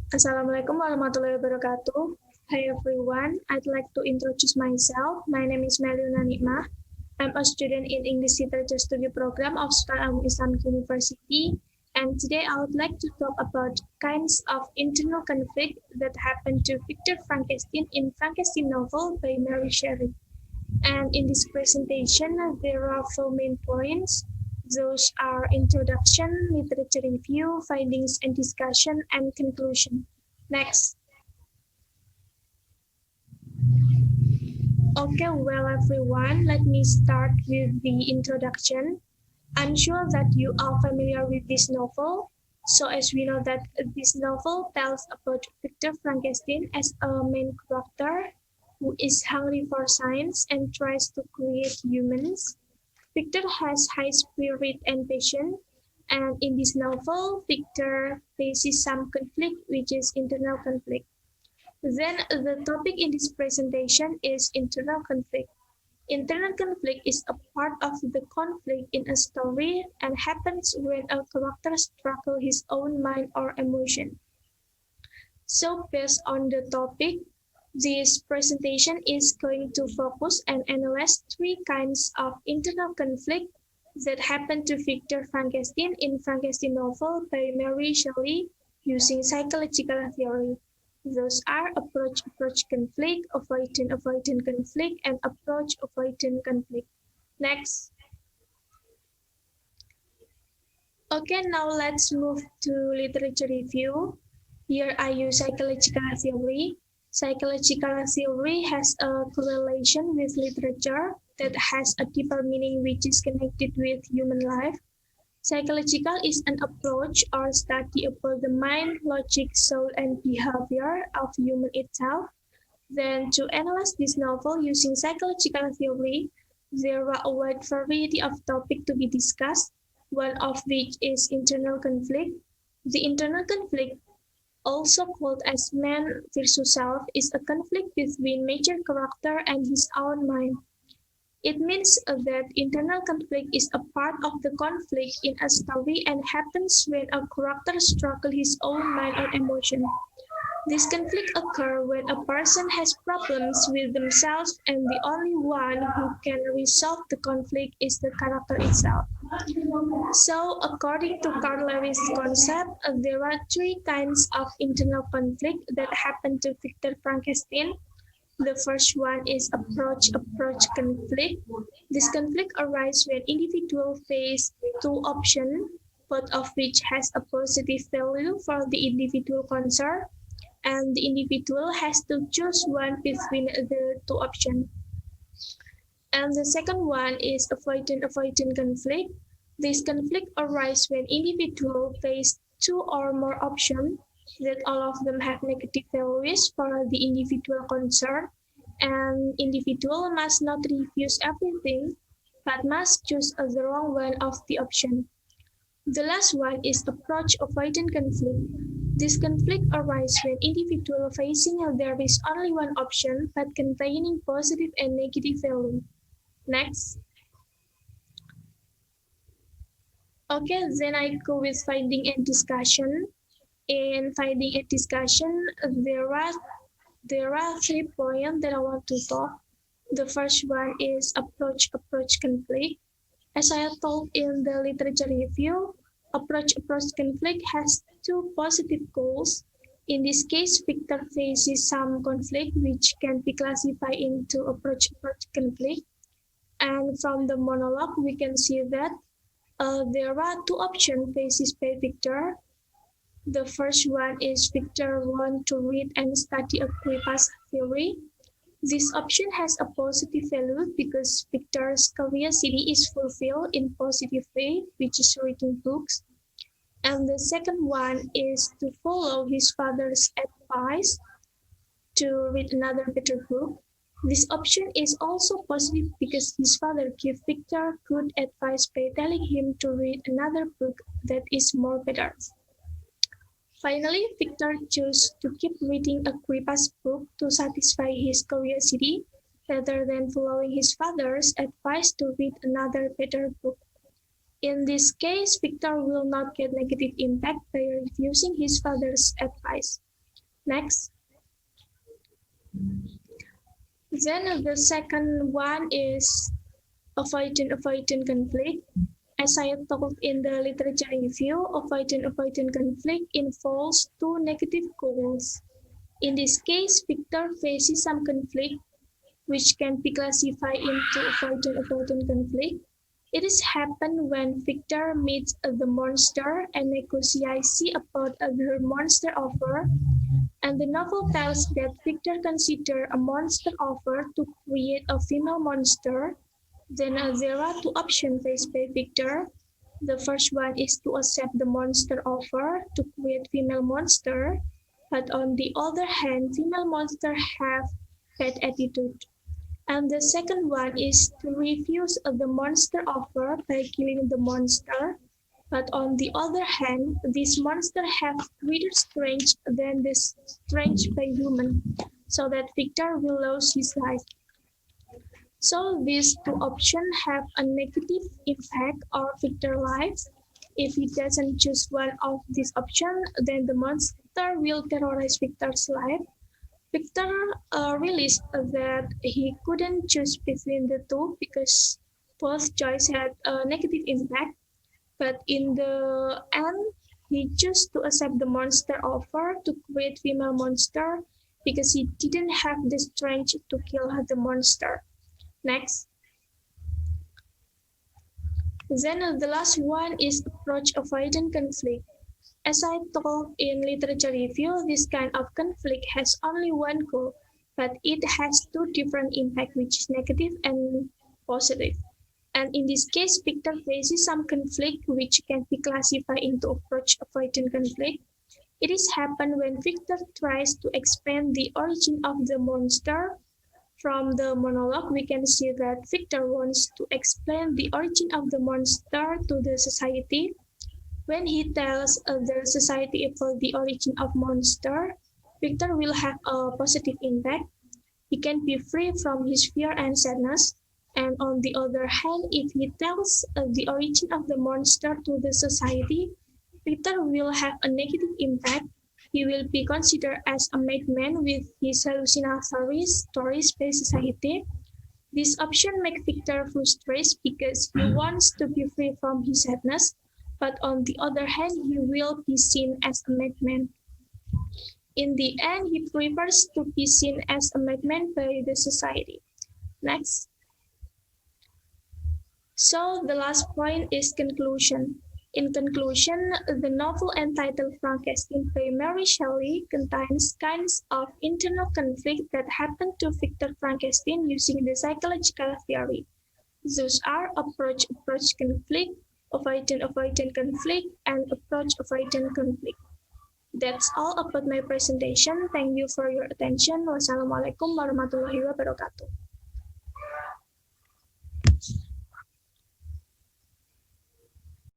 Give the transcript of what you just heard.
Assalamualaikum warahmatullahi wabarakatuh. Hi everyone, I'd like to introduce myself. My name is Melina Nikmah. I'm a student in English Literature Study Program of Sultan Agung Islamic University. And today I would like to talk about kinds of internal conflict that happen to Victor Frankenstein in Frankenstein novel by Mary Shelley. And in this presentation, there are four main points. Those are introduction, literature review, findings and discussion, and conclusion. Next. Okay, well, everyone, let me start with the introduction. I'm sure that you are familiar with this novel. So, as we know that this novel tells about Victor Frankenstein as a main character who is hungry for science and tries to create humans. Victor has high spirit and passion, and in this novel, Victor faces some conflict, which is internal conflict. Then the topic in this presentation is internal conflict. Internal conflict is a part of the conflict in a story and happens when a character struggles his own mind or emotion. So based on the topic, this presentation is going to focus and analyze three kinds of internal conflict that happen to Victor Frankenstein in Frankenstein novel by Mary Shelley using psychological theory. Those are approach conflict, avoidant conflict, and approach avoidant conflict. Next. Okay, now let's move to literature review. Here I use psychological theory. Psychological theory has a correlation with literature that has a deeper meaning which is connected with human life. Psychological is an approach or study about the mind, logic, soul, and behavior of human itself. Then, to analyze this novel using psychological theory, there are a wide variety of topics to be discussed, one of which is internal conflict. The internal conflict, also called as man versus self, is a conflict between major character and his own mind. It means that internal conflict is a part of the conflict in a story and happens when a character struggles his own mind or emotion. This conflict occurs when a person has problems with themselves and the only one who can resolve the conflict is the character itself. So, according to Carl Lewis' concept, there are three kinds of internal conflict that happen to Victor Frankenstein. The first one is approach conflict. This conflict arises when individuals face two options, both of which has a positive value for the individual concerned, and the individual has to choose one between the two options. And the second one is avoidant conflict. This conflict arises when individuals face two or more options that all of them have negative values for the individual concerned, and individual must not refuse everything, but must choose the wrong one of the option. The last one is approach avoidant conflict. This conflict arises when individual facing there is only one option but containing positive and negative value. Next. Okay, then I go with finding and discussion. In finding and discussion, there are 3 points that I want to talk. The first one is approach conflict. As I have told in the literature review, approach conflict has two positive goals. In this case, Victor faces some conflict which can be classified into approach conflict. And from the monologue, we can see that there are two options faced by Victor. The first one is Victor wants to read and study Agrippa's theory. This option has a positive value because Victor's curiosity is fulfilled in positive way, which is reading books. And the second one is to follow his father's advice to read another better book. This option is also positive because his father gave Victor good advice by telling him to read another book that is more better. Finally, Victor chose to keep reading Agrippa's book to satisfy his curiosity rather than following his father's advice to read another better book. In this case, Victor will not get negative impact by refusing his father's advice. Next. Then the second one is avoidant conflict. As I told in the literature review, avoidant conflict involves two negative goals. In this case, Victor faces some conflict which can be classified into avoidant conflict. It is happen when Victor meets the monster and negotiates about the monster offer, and the novel tells that Victor considers a monster offer to create a female monster. Then there are two options faced by Victor. The first one is to accept the monster offer to create female monster, but on the other hand, female monster have bad attitude. And the second one is to refuse the monster offer by killing the monster. But on the other hand, this monster have greater strength than the strength by human, so that Victor will lose his life. So these two options have a negative impact on Victor's life. If he doesn't choose one of these options, then the monster will terrorize Victor's life. Victor realized that he couldn't choose between the two because both choices had a negative impact. But in the end, he chose to accept the monster offer to create female monster because he didn't have the strength to kill the monster. Next. Then the last one is approach avoidant conflict. As I told in literature review, this kind of conflict has only one goal, but it has two different impacts, which is negative and positive. And in this case, Victor faces some conflict which can be classified into approach avoidant conflict. It is happen when Victor tries to explain the origin of the monster. From the monologue, we can see that Victor wants to explain the origin of the monster to the society. When he tells the society about the origin of monster, Victor will have a positive impact. He can be free from his fear and sadness. And on the other hand, if he tells the origin of the monster to the society, Victor will have a negative impact. He will be considered as a madman with his hallucinatory stories by society. This option makes Victor frustrated because he wants to be free from his sadness, but on the other hand, he will be seen as a madman. In the end, he prefers to be seen as a madman by the society. Next. So the last point is conclusion. In conclusion, the novel entitled Frankenstein by Mary Shelley contains kinds of internal conflict that happen to Victor Frankenstein using the psychological theory. Those are approach conflict, avoidant conflict, and approach avoidant conflict. That's all about my presentation. Thank you for your attention. Wassalamualaikum warahmatullahi wabarakatuh.